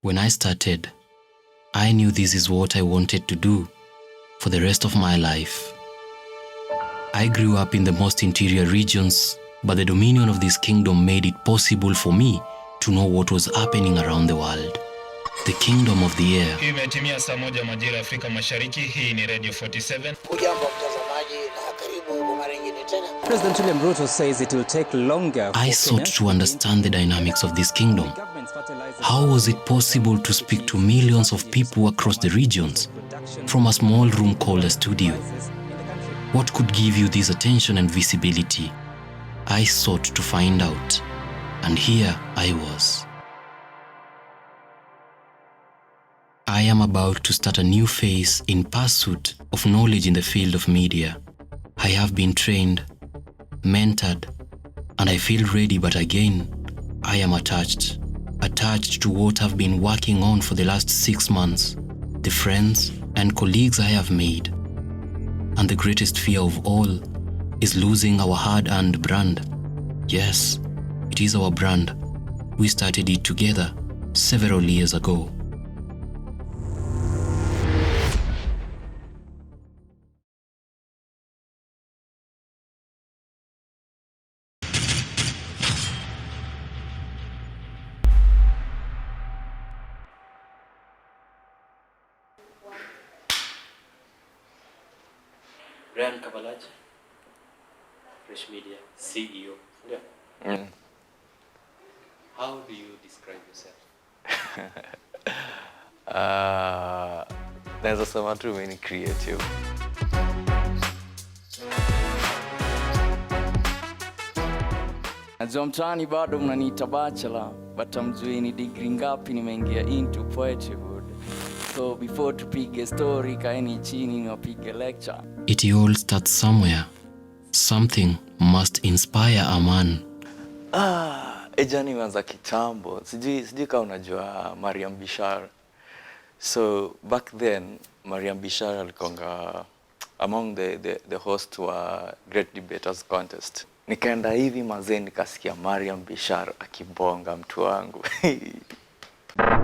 When I started, I knew this is what I wanted to do for the rest of my life. I grew up in the most interior regions, but the dominion of this kingdom made it possible for me to know what was happening around the world. The kingdom of the air. Imetimia saa moja majira Afrika Mashariki. Hii ni Radio 47. Ujambo mtazamaji na karibu kwa mara nyingine tena. President William Ruto says it will take longer. I sought to understand the dynamics of this kingdom. How was it possible to speak to millions of people across the regions from a small room called a studio? What could give you this attention and visibility? I sought to find out, and here I was. I am about to start a new phase in pursuit of knowledge in the field of media. I have been trained, mentored, and I feel ready, but again, I am attached to what I've been working on for the last 6 months, the friends and colleagues I have made. And the greatest fear of all is losing our hard-earned brand. Yes, it is our brand. We started it together several years ago. Riara Kabalaja, Fresh Media CEO. Yeah. How do you describe yourself? Naweza sema tu mimi ni creative. Najua mtaani bado mnaniita bachelor, but hamjui ni degree ngapi nimeingia into poetryhood. So before tupige story, kaeni chini niwapige lecture. It all starts somewhere. Something must inspire a man. Ejani imeanza kitambo. Sijui kama unajua Mariam Bishara. So back then Mariam Bishara alikuwa among the host wa Great Debaters Contest. Nikaenda hivi mazee nikasikia Mariam Bishara akibonga mtu wangu.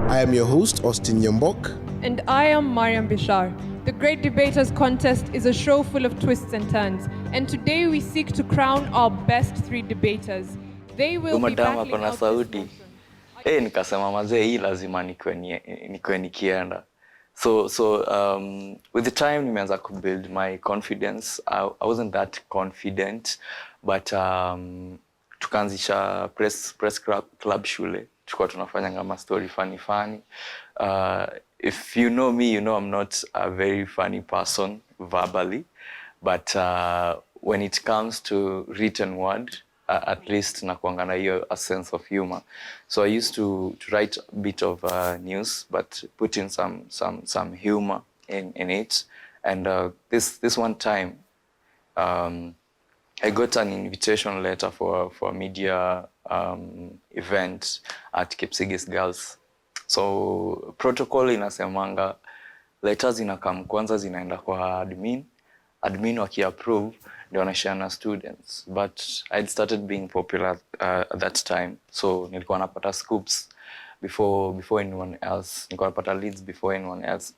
I am your host, Austin Nyambok. And I am Mariam Bishar. The Great Debaters Contest is a show full of twists and turns. And today we seek to crown our best 3 debaters. They will be battling out this motion. Nikasema mazee hii lazima nikuwe nikienda. So with the time nimeanza to build my confidence. I wasn't that confident, but tukaanzisha press club shule. Tulikuwa tunafanya kama story funny. If you know me, you know I'm not a very funny person verbally, but when it comes to written word, at least nakuanga na hiyo a sense of humor. So I used to write a bit of news, but put in some humor in it. And this one time, I got an invitation letter for a media event at Kipsigis Girls. So protocol inasemanga letters inakam kwanza zinaenda kwa admin wakiapprove ndio wanashare na students, but I'd started being popular at that time, so nilikuwa napata scoops before anyone else, nilikuwa napata leads before anyone else.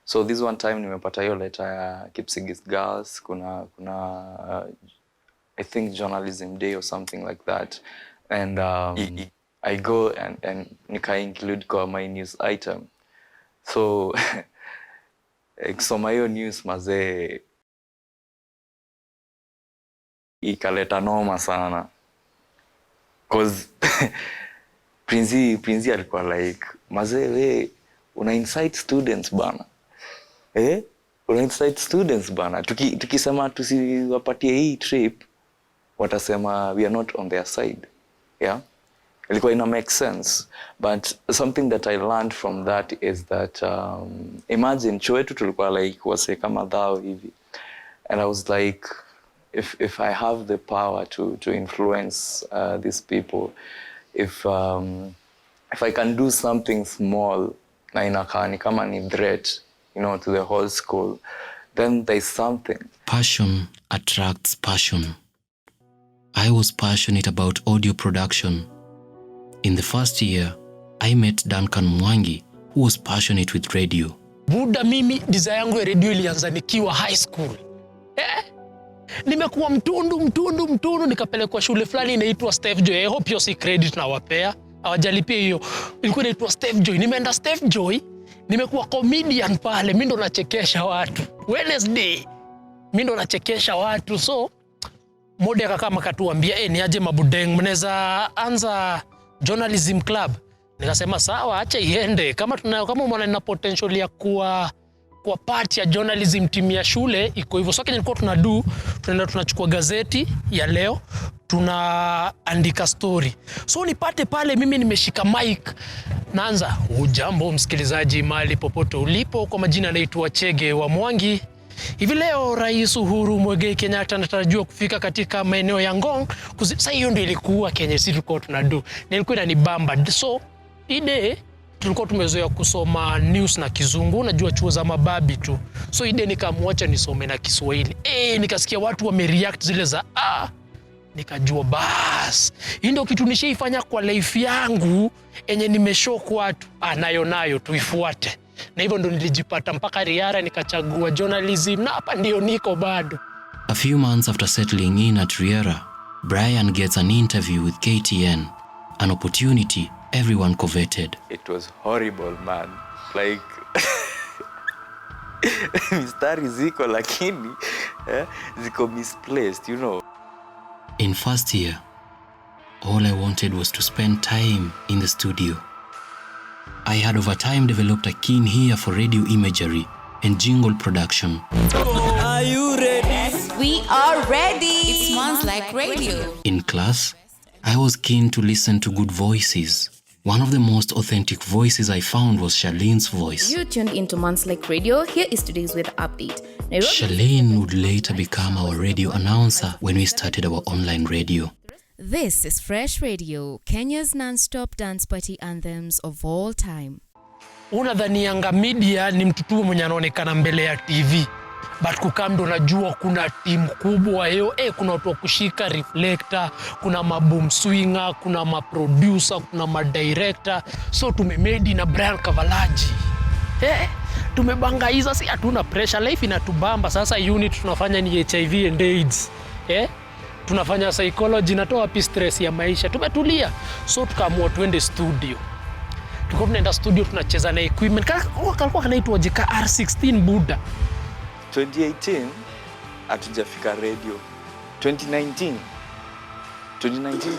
So this one time nimepata hiyo letter ya Kipsigis Girls, kuna I think journalism day or something like that, and I go and nika include kwa my news item. So kusoma hiyo news mazee ikaleta noma sana, cause Prinzi alikuwa like mazee we una incite students bana, una incite students bana, tukisema tusiwapatie hii trip watasema we are not on their side. Yeah, ilikuwa ina make sense, but something that I learned from that is that imagine chuo yetu tulikuwa like wase kama dhao hivi, and I was like, if I have the power to influence these people, if I can do something small na inakaa ni kama ni threat, you know, to the whole school, then there's something. Passion attracts passion. I was passionate about audio production. In the first year, I met Duncan Mwangi, who was passionate with radio. Buda, mimi desire yangu ya radio ilianza nikiwa high school. Nimekuwa mtundu nikapelekwa shule fulani inaitwa Steve Joy. I hope you see credit na wapea. Hawajalipia hiyo. Ilikuwa inaitwa Steve Joy. Nimeenda Steve Joy, nimekuwa comedian pale, mimi ndo nachekesha watu. Wednesday, mimi ndo nachekesha watu. So mode akakama katuambia, ni aje mabudeng, mnaweza anza journalism club. Nikasema sawa, acha iende. Kama umeona nina potential ya kuwa part ya journalism team ya shule, iko hivyo. So kile nilikuwa tunaenda tunachukua gazeti ya leo, tunaandika story. So nipate pale mimi nimeshika mic, naanza, ujambo msikilizaji mahali popote ulipo, kwa majina naitwa Chege wa Mwangi. Hivi leo Rais Uhuru Muigai Kenyatta anatarajiwa kufika katika maeneo ya Ngong. Sasa hiyo ndio ilikuwa Kenya sisi tulikuwa tunadu. Nilikuwa inanibamba. So ide tulikuwa tumezoea kusoma news na Kizungu, najua chuo za mababi tu. So ide nikamwacha nisome na Kiswahili. Nikasikia watu wamereact zile za nikajua bas. Hii ndio kitu nishaifanya kwa life yangu enye nimeshock watu. Nayo tuifuate. Na hivyo ndo nilijipata mpaka Riara nikachagua journalism na hapa ndio niko bado. A few months after settling in at Riara, Brian gets an interview with KTN, an opportunity everyone coveted. It was horrible, man. Like mistari ziko lakini ziko misplaced, you know. In first year, all I wanted was to spend time in the studio. I had over time developed a keen ear for radio imagery and jingle production. Are you ready? Yes, we are ready. It sounds like radio. In class, I was keen to listen to good voices. One of the most authentic voices I found was Charlene's voice. You tuned into Months Like Radio. Here is today's weather update. Charlene would later become our radio announcer when we started our online radio. This is Fresh Radio, Kenya's non-stop dance party anthems of all time. Unadhanianga media ni mtutu mwenye anaonekana mbele ya TV. But kukamdo najua kuna team kubwa hiyo. Kuna watu wa kushika reflector, kuna maboom swinger, kuna maproducer, kuna madirector. So tumemedi na Brian Kavalaji. Tumebangaiza, si hatuna pressure, life inatubamba. Sasa unit tunafanya ni HIV and AIDS. Tunafanya psychology, natoa wapi stress ya maisha. Tumetulia. So tukaamua tuende studio. Tulikuwa tunaenda studio tunacheza na equipment. Kalikuwa kanaitwa JK R16 Buda. 2018 hatujafika radio. 2019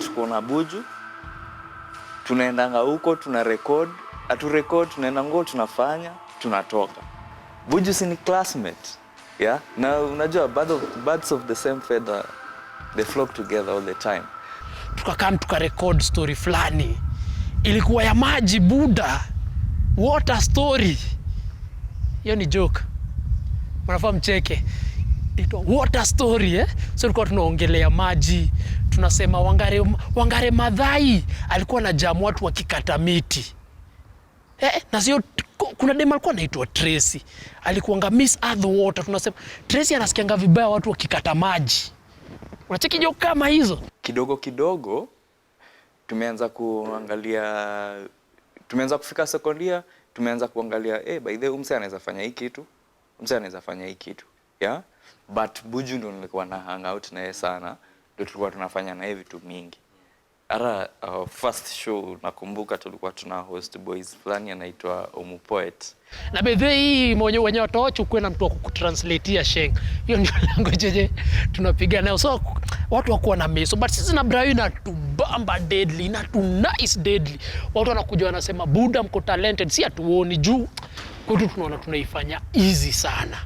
tuko na Buju. Tunaendanga huko tuna record, tunaenda ngo tunafanya, tunatoka. Buju si ni classmate. Yeah? Na unajua birds of the same feather, they flock together all the time. Tuka record story fulani. Ilikuwa ya maji Buda. What a story. Hiyo ni joke. Mnafahamu cheke. What a story, So tulikuwa tunaongelea maji. Tunasema Wangare Madhai alikuwa na jamu watu wakikata miti. Na sio kuna dema alikuwa anaitwa Tracy. Alikuwa miss earth water. Tunasema Tracy anasikianga vibaya watu wakikata maji. Unacheki joke kama hizo. Kidogo tumeanza kufika sekondia, tumeanza kuangalia by the way umse anaweza fanya hii kitu. Yeah? But Buju ndo nilikuwa na hang out na yeye sana. Ndio tulikuwa tunafanya na yeye vitu mingi. Ara first show nakumbuka tulikuwa tuna host boys fulani anaitwa Omu Poet. Na bedhe hii wenye watoto ukwe na mtu wa kukutranslatea sheng. Hiyo ndio language tunapiga nayo. So watu wakuwa na meso. But sisi na Brian natubamba deadly, nice deadly. Watu wanakuja wanasema Buda mko talented, si atuoni juu. Kwetu tunaona tunaifanya easy sana.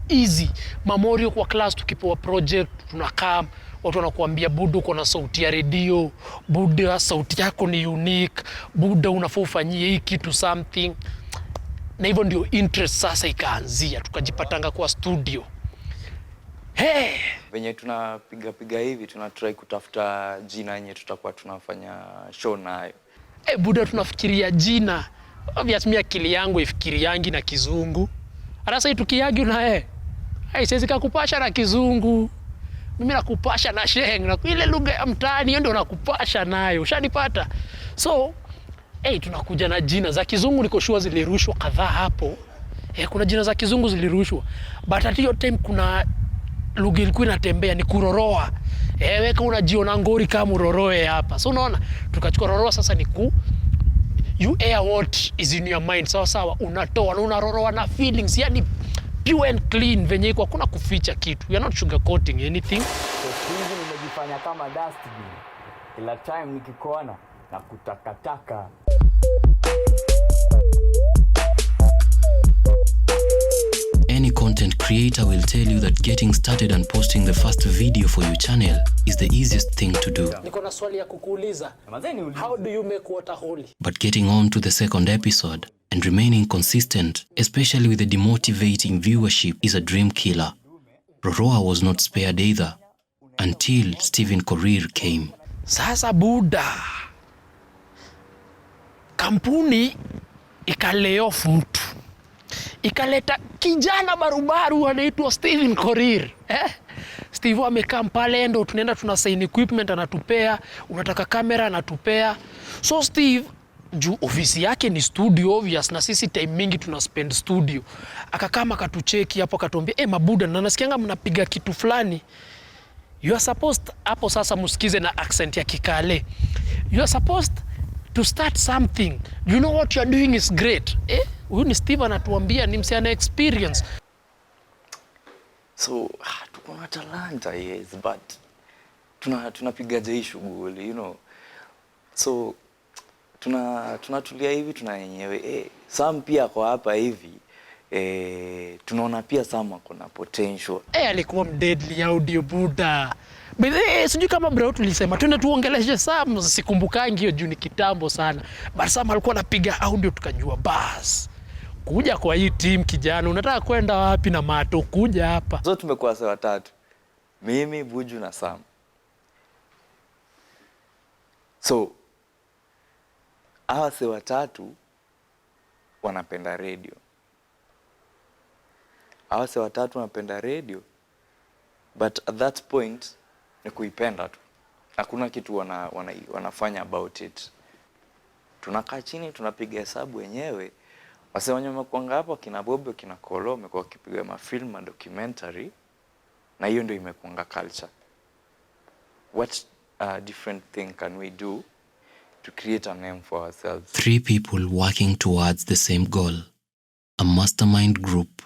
Easy. Memorial kwa class tukipewa project tunakaa. Watu wanakuambia Buda uko na sauti ya radio, Buda sauti yako ni unique, Buda unafaa ufanyie hii kitu something. Na hivyo ndio interest sasa ikaanzia, tukajipatanga kwa studio. Venye tunapiga hivi, tunatry kutafuta jina yenye tutakuwa tunafanya show nayo. Buda tunafikiria jina. Obviously akili yangu ifikiriangi na Kizungu. Hata sasa tukiagi na siwezi kukupasha na Kizungu. Mimi nakupasha na sheng na ile lugha ya mtaani hiyo ndio nakupasha nayo. Ushanipata? So tunakuja na jina za kizungu niko sure zilirushwa kadhaa hapo. Kuna jina za kizungu zilirushwa. But at hiyo time kuna lugha ilikuwa inatembea ni kuroroa. Weka unajiona ngori kama uroroe hapa. So unaona tukachukua roroa sasa ni you air what is in your mind. Sawa unatoa na unaroroa na feelings yani pure and clean venye iko hakuna kuficha kitu. We are not sugarcoating anything. So hivi nimejifanya kama dustbin. Kila time nikikuona na kutakataka. Any content creator will tell you that getting started and posting the first video for your channel is the easiest thing to do. Niko na swali ya kukuuliza. How do you make water holy? But getting on to the second episode and remaining consistent, especially with the demotivating viewership, is a dream killer. Roroa was not spared either until Stephen Korir came. Sasa Buddha, kampuni ikalay off mtu. Ikaleta kijana barubaru anaitwa Stephen Korir. Steve amekaa pale ndo tunaenda tunasign equipment anatupea, unataka kamera anatupea. So Steve juu ofisi yake ni studio obvious na sisi time mingi tuna spend studio. Akakama akatucheki hapo akatuambia mabuda na nasikianga mnapiga kitu fulani. You are supposed hapo sasa msikize na accent ya Kikale. You are supposed to start something. You know what you are doing is great. Huyu ni Steve anatuambia ni msiana experience. So tuko na talanta yes but tunapiga hii shughuli you know. So tunatulia hivi tunayenyewe Sam pia kwa hapa hivi tunaona pia Sam ako na potential. Alikuwa deadly audio Buddha. But sijui kama bro tulisema twende tuongeleshe Sam sikumbukangi hiyo juu ni kitambo sana. But Sam alikuwa anapiga audio tukajua bas. Kuja kwa hii team kijana unataka kwenda wapi na Mato kuja hapa. So tumekuwa sawa watatu. Mimi, Buju na Sam. So hawa si watatu wanapenda radio. Hawa si watatu wanapenda radio. But at that point ni kuipenda tu. Hakuna kitu wanafanya about it. Tunakaa chini tunapiga hesabu wenyewe. Wase wenye wamekuanga hapa kina Bobo kina Kolo wamekuwa wakipiga mafilm na documentary na hiyo ndio imekuanga culture. What different thing can we do to create a name for ourselves? 3 people working towards the same goal. A mastermind group.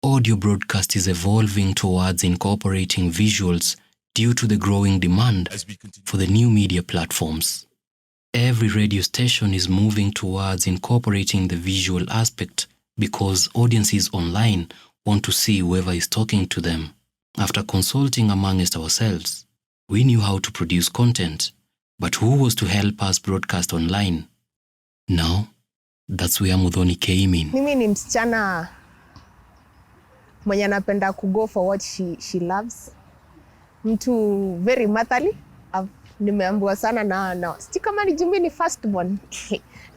Audio broadcast is evolving towards incorporating visuals due to the growing demand for the new media platforms. Every radio station is moving towards incorporating the visual aspect because audiences online want to see whoever is talking to them. After consulting amongst ourselves, we knew how to produce content, but who was to help us broadcast online? Now, that's where Mudhoni came in. Mimi ni msichana mwenye anapenda go for what she loves. Mtu very motherly. Nimeambiwa sana na siti kama ni jumbi ni firstborn.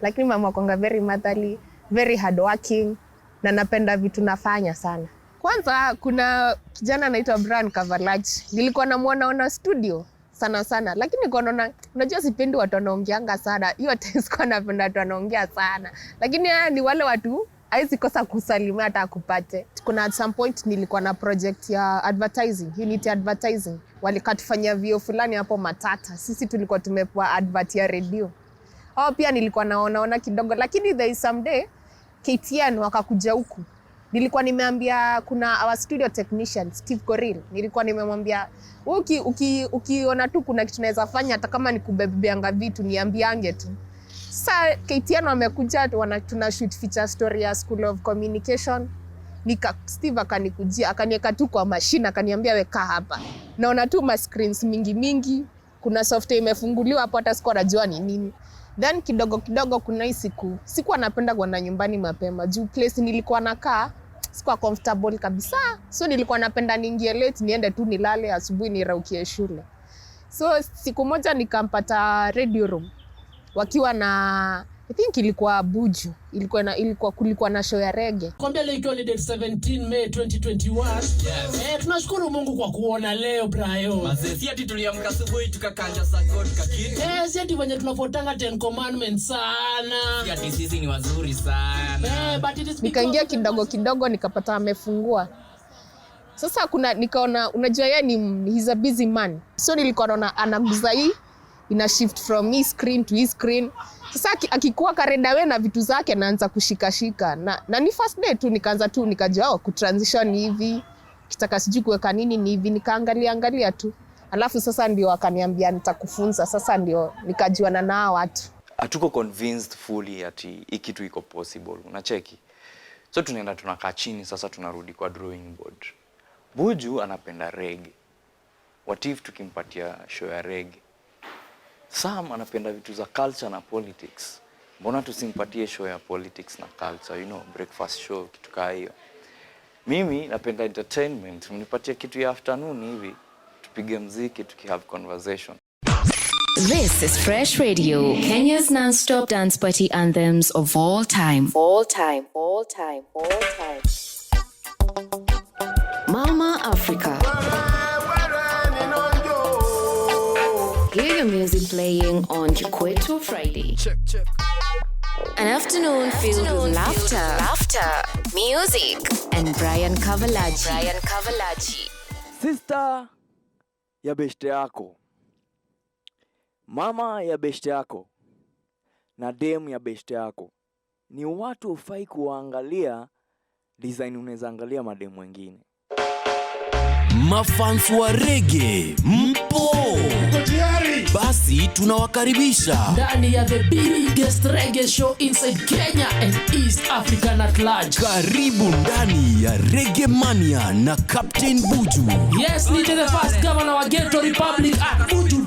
Lakini mama kwanga very motherly, very hardworking na napenda vitu nafanya sana. Kwanza kuna kijana anaitwa Brian Kavalach. Nilikuwa namuona studio sana lakini niko naona unajua sipendi watu wanaongeanga sana. Hiyo sikuwa napenda watu wanaongea sana. Lakini ni wale watu haizi kosa kusalimia hata akupate. Kuna at some point nilikuwa na project ya advertising, unity advertising. Walikatufanyia vio fulani hapo Matata. Sisi tulikuwa tumepewa advert ya radio. Hao pia nilikuwa naona kidogo lakini there is some day KTN wakakuja huku. Nilikuwa nimeambia kuna our studio technician Steve Korir. Nilikuwa nimemwambia ukiona tu kuna kitu naweza fanya hata kama nikubebeanga vitu niambiange tu. Sasa KTN wamekuja tuna shoot feature story ya School of Communication. Steve akanikujia akaniweka tu kwa machine akaniambia weka hapa. Naona tu ma screens mingi kuna software imefunguliwa hapo hata sikuwa najua ni nini. Then kidogo kuna hii sikuwa napenda kwenda nyumbani mapema. Juu place nilikuwa nakaa sikuwa comfortable kabisa. So nilikuwa napenda niingie late niende tu nilale asubuhi niraukie shule. So siku moja nikampata radio room wakiwa na I think ilikuwa Buju. Kulikuwa na show ya reggae. Kwambia leo ikiwa ni date 17 May 2021. Yes. Tunashukuru Mungu kwa kuona leo brayo. Mazee si ati tuliamka asubuhi tukakanja sakot kakini. Si ati wenye tunafotanga 10 commandments sana. Si ati sisi ni wazuri sana. But it is nikaingia kidogo nikapata amefungua. Sasa nikaona unajua yeye ni he's a busy man. So nilikuwa naona anaguza hii ina shift from his screen to his screen. Sasa akikuwa karedawe na vitu zake anaanza kushikashika na ni first day tu nikajua kutransition hivi kitaka sijui kuweka nini ni hivi nikaangalia tu. Alafu sasa ndio akaniambia nitakufunza. Sasa ndio nikajuana na hao watu. Hatuko convinced fully ati hiki kitu iko possible. Unacheki? So tunaenda tunakaa chini sasa tunarudi kwa drawing board. Buju anapenda reggae. What if tukimpatia show ya reggae? Sam anapenda vitu za culture na politics. Mbona tusimpatie show ya politics na culture, breakfast show kitu kama hiyo. Mimi napenda entertainment, mnipatie kitu ya afternoon hivi, tupige muziki, tukihave conversation. This is Fresh Radio, Kenya's non-stop dance party anthems of all time. All time. Mama Africa. Hear your music playing on Kikwetu Friday. Check. An afternoon filled with laughter, music, and Brian Kavalaji. Sister ya beshte yako, mama ya beshte yako, na dem ya beshte yako. Ni watu ufai kuangalia design unaweza angalia madem wengine. Mafans wa reggae mpo basi tunawakaribisha ndani ya the biggest reggae show inside Kenya and East Africa at large. Karibu ndani ya Reggae Mania na Captain Buju. Yes, ni the first governor wa Ghetto Republic at Buju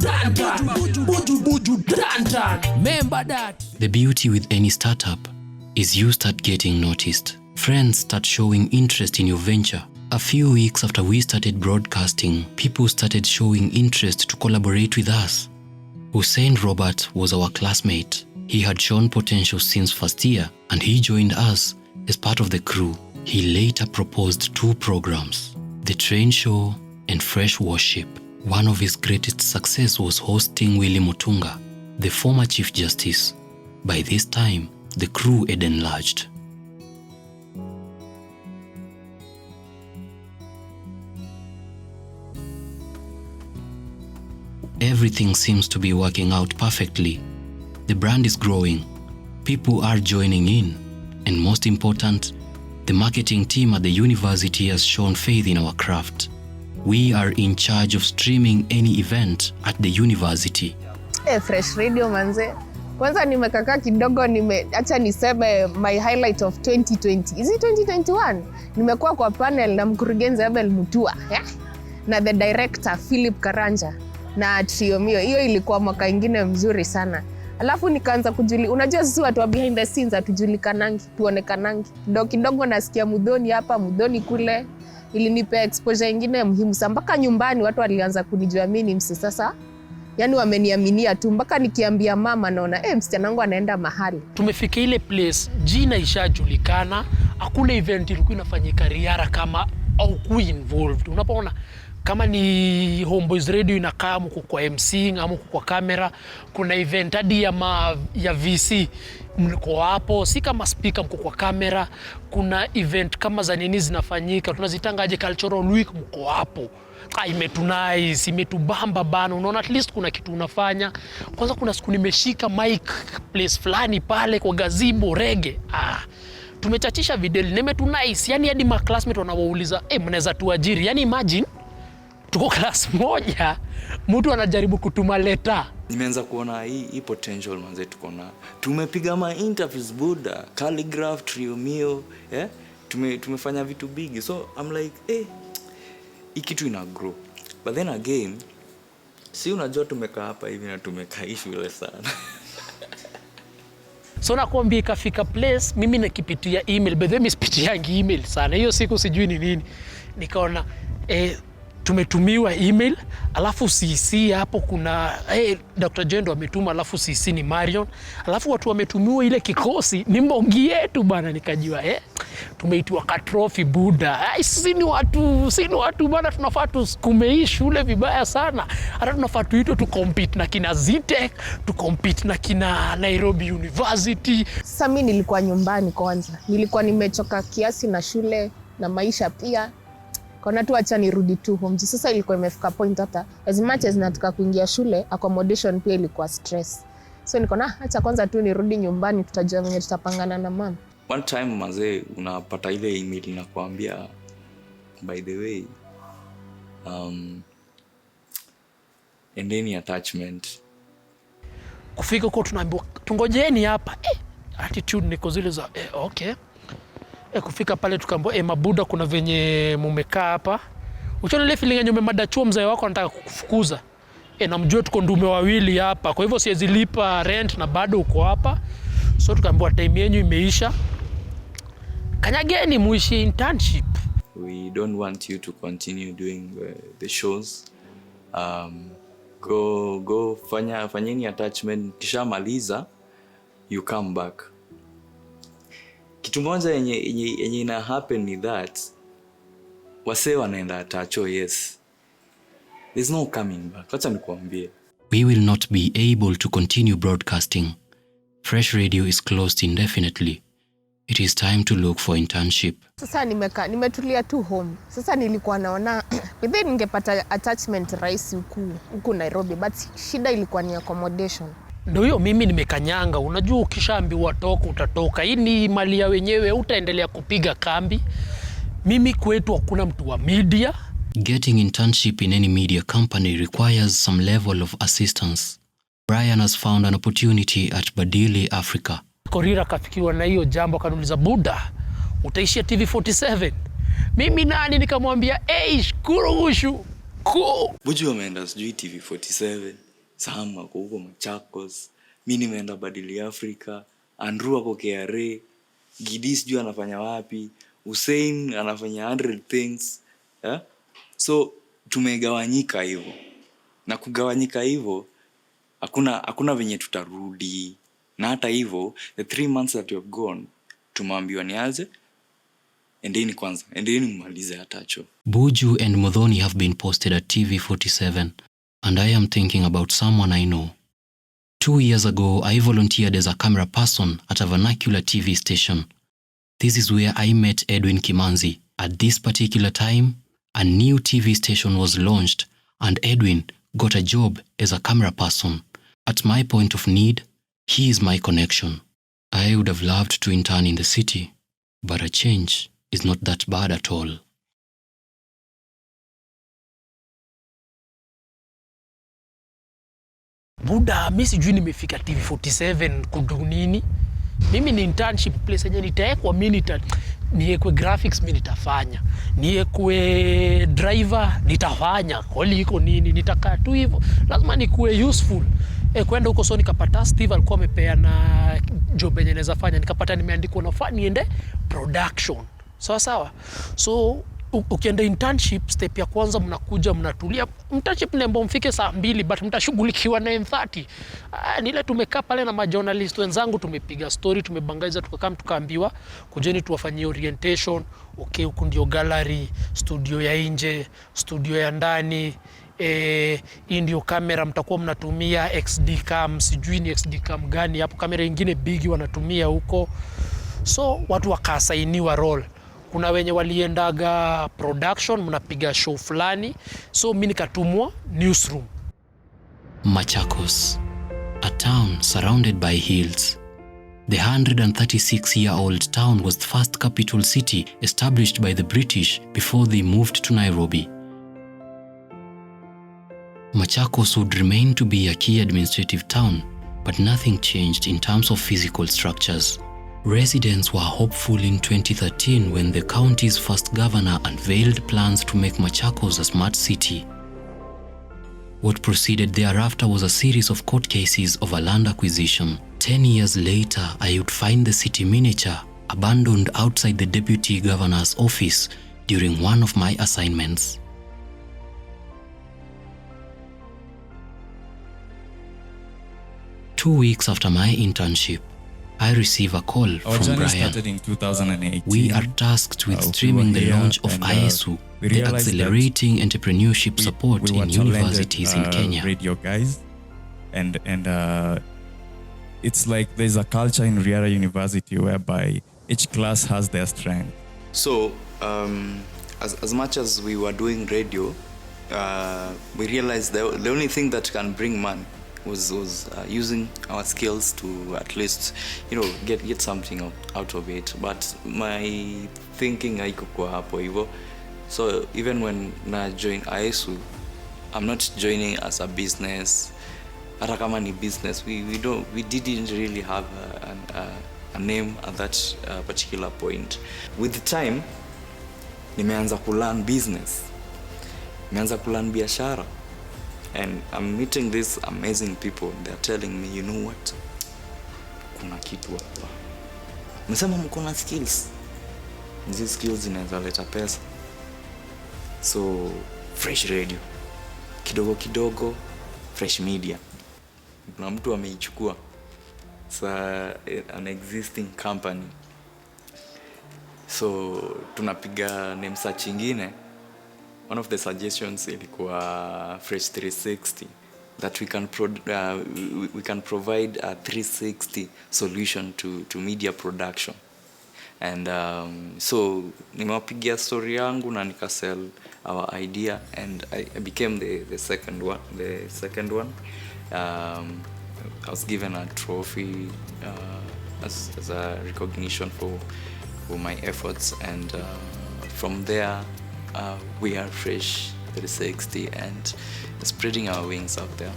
Dantan. Remember that. The beauty with any startup is you start getting noticed. Friends start showing interest in your venture. A few weeks after we started broadcasting, people started showing interest to collaborate with us. Hussein Robert was our classmate. He had shown potential since first year, and he joined us as part of the crew. He later proposed 2 programs, The Train Show and Fresh Worship. One of his greatest success was hosting Willie Mutunga, the former Chief Justice. By this time, the crew had enlarged. Everything seems to be working out perfectly. The brand is growing, people are joining in, and most important, the marketing team at the university has shown faith in our craft. We are in charge of streaming any event at the university. Fresh Radio manze. Kwanza nimekaka kidogo acha niseme my highlight of 2020. Is it 2021? Nimekuwa kwa panel na mkurugenzi Abel Mutua, na the director Philip Karanja. Na Triomio, hiyo ilikuwa mwaka ingine mzuri sana. Alafu nikaanza unajua sisi watu wa behind the scenes hatujulikanangi, tuonekanangi. Kidogo nasikia mudhoni hapa, mudhoni kule. Ilinipea exposure ingine muhimu sana. Mpaka nyumbani watu walianza kunijua mimi msi sasa. Yaani wameniaminia tu mpaka nikiambia mama naona msichana wangu anaenda mahali. Tumefika ile place, jina ishajulikana, hakuna event ilikuwa inafanyika Riara kama au ku involved. Unapoona kama ni Homeboys Radio inakaa mko kwa MC ama mko kwa kamera, kuna event hadi ya VC mko hapo, si kama speaker mko kwa kamera, kuna event kama za nini zinafanyika, tunazitangaje cultural week mko hapo. Imetunice, imetubamba bana, unaona at least kuna kitu unafanya. Kwanza kuna siku nimeshika mic place fulani pale kwa gazebo reggae. Tumechachisha video, nimetunice, yani hadi ma classmate wanawauliza, mnaweza tuajiri? Yani imagine tuko class moja, mtu anajaribu kutuma leta. Nimeanza kuona hii potential manze tuko na. Tumepiga ma interviews Buddha, Calligraph, Triomio, tumefanya vitu big. So I'm like, hii kitu ina grow. But then again, si unajua tumekaa hapa hivi na tumekaa shule sana. So nakwambia ikafika place, mimi nakipitia email, but then misipitia email sana. Hiyo siku sijui ni nini. Nikaona, tumetumiwa email, alafu CC hapo kuna Dr. Jendo ametuma, alafu CC ni Marion, alafu watu wametumiwa ile kikosi ni Mbogi yetu bana, nikajua tumeitiwa ka trophy buda. Si ni watu bana, tunafaa tusukume hii shule vibaya sana. Hata tunafaa tuitwe tu compete na kina Zitech, tu compete na kina Nairobi University. Sasa mimi nilikuwa nyumbani kwanza. Nilikuwa nimechoka kiasi na shule na maisha pia. Kuna tu acha nirudi tu home. Sasa ilikuwa imefika point hata as much as nataka kuingia shule, accommodation pia ilikuwa stress. So niko acha kwanza tu nirudi nyumbani, tutajua venye tutapangana na mama. One time mazee unapata ile email inakuambia by the way and any attachment. Kufika huko tunaambiwa tungojeni hapa. Attitude niko zile za okay. Kufika pale tukaambiwa mabuda kuna venye mumekaa hapa. Ukiona ile feeling yenye umemadachuo mzee wako anataka kukufukuza. Namjua tuko ndume wawili hapa. Kwa hivyo siwezi lipa rent na bado uko hapa. So tukaambiwa time yenu imeisha. Kanyageni muishi internship. We don't want you to continue doing the shows. Go fanyeni attachment, kisha maliza you come back. Kitu moja yenye ina happen ni that wase wanaenda atacho, yes. There's no coming back. Acha nikuambie. We will not be able to continue broadcasting. Fresh Radio is closed indefinitely. It is time to look for internship. Sasa nimetulia tu home. Sasa nilikuwa naona within ningepata attachment rahisi huku Nairobi, but shida ilikuwa ni accommodation. Ndio hiyo mimi nimekanyanga. Unajua ukishaambiwa toka utatoka. Hii ni mali ya wenyewe, utaendelea kupiga kambi. Mimi kwetu hakuna mtu wa media. Getting internship in any media company requires some level of assistance. Brian has found an opportunity at Badili, Africa. Riara kafikiwa na hiyo jambo, kanuliza buda, utaishia TV47. Mimi nani nikamwambia shkurugushu. Buju ameenda sijui TV47, Sam ako huko Machakos, mimi nimeenda Badili Africa, Andrew ako KRA, Gidi sijui anafanya wapi, Hussein anafanya 100 things. So tumegawanyika hivyo. Na kugawanyika hivyo hakuna venye tutarudi. Na hata hivyo the 3 months that you have gone tumeambiwa nianze endeni mmalize atacho. Buju and Modhoni have been posted at TV47 and I am thinking about someone I know. 2 years ago I volunteered as a camera person at a vernacular TV station. This is where I met Edwin Kimanzi. At this particular time, a new TV station was launched and Edwin got a job as a camera person. At my point of need, he is my connection. I would have loved to intern in the city, but a change is not that bad at all. Buda, mimi sijui nimefika TV47 kudunini. Mimi ni internship place yenye nitaekwa mimi niekwe graphics mimi nitafanya. Niekwe driver nitafanya. Kwani iko nini? Nitakaa tu hivyo. Lazima nikuwe useful. Kwenda huko so nikapata Steve alikuwa amepeana job yenye naweza fanya, nikapata nimeandikwa nafaa niende production. Sawa. So ukienda internship step ya kwanza mnakuja mnatulia. Internship ni mbona mfike saa 2 but mtashughulikiwa na M30. Nile tumekaa pale na majournalist wenzangu, tumepiga story, tumebangaiza, tukaambiwa kujeni tuwafanyie orientation. Okay, huko ndio gallery, studio ya nje, studio ya ndani. Hii ndio kamera mtakuwa mnatumia XD cam, sijui ni XD cam gani hapo, kamera nyingine bigi wanatumia huko. So watu wakasainiwa role. Kuna wenye waliendaga production, mnapiga show fulani. So mimi nikatumwa newsroom. Machakos, a town surrounded by hills. The 136-year-old town was the first capital city established by the British before they moved to Nairobi. Machakos would remain to be a key administrative town, but nothing changed in terms of physical structures. Residents were hopeful in 2013 when the county's first governor unveiled plans to make Machakos a smart city. What proceeded thereafter was a series of court cases over land acquisition. 10 years later, I would find the city miniature abandoned outside the deputy governor's office during one of my assignments. 2 weeks after my internship, I receive a call Our from journey Brian. started in 2018. We are tasked with streaming the launch of ISU, the Accelerating Entrepreneurship Support we were in talented, universities in Kenya. Radio guys, and it's like there's a culture in Riara University whereby each class has their strength. So as much as we were doing radio, we realized the only thing that can bring money was using our skills to at least, get something out of it. But my thinking haikuwa hapo hivyo. So even when I joined ISU, I'm not joining as a business. Hata kama ni business, we didn't really have a name at that particular point. With the time, nimeanza kulearn business, nimeanza kulearn biashara, and I'm meeting these amazing people. They're telling me, you know what, kuna kitu hapa, msema mko na skills, hizi skills zinaweza leta pesa. So Fresh Radio, kidogo kidogo Fresh Media, kuna mtu ameichukua. It's an existing company. So tunapiga name search ingine. One of the suggestions ilikuwa Fresh 360, that we can provide a 360 solution to media production. And so nimewapigia story yangu na nikasell our idea, and I became the second one. I was given a trophy as a recognition for my efforts, and from there we are Fresh 360 and spreading our wings out there.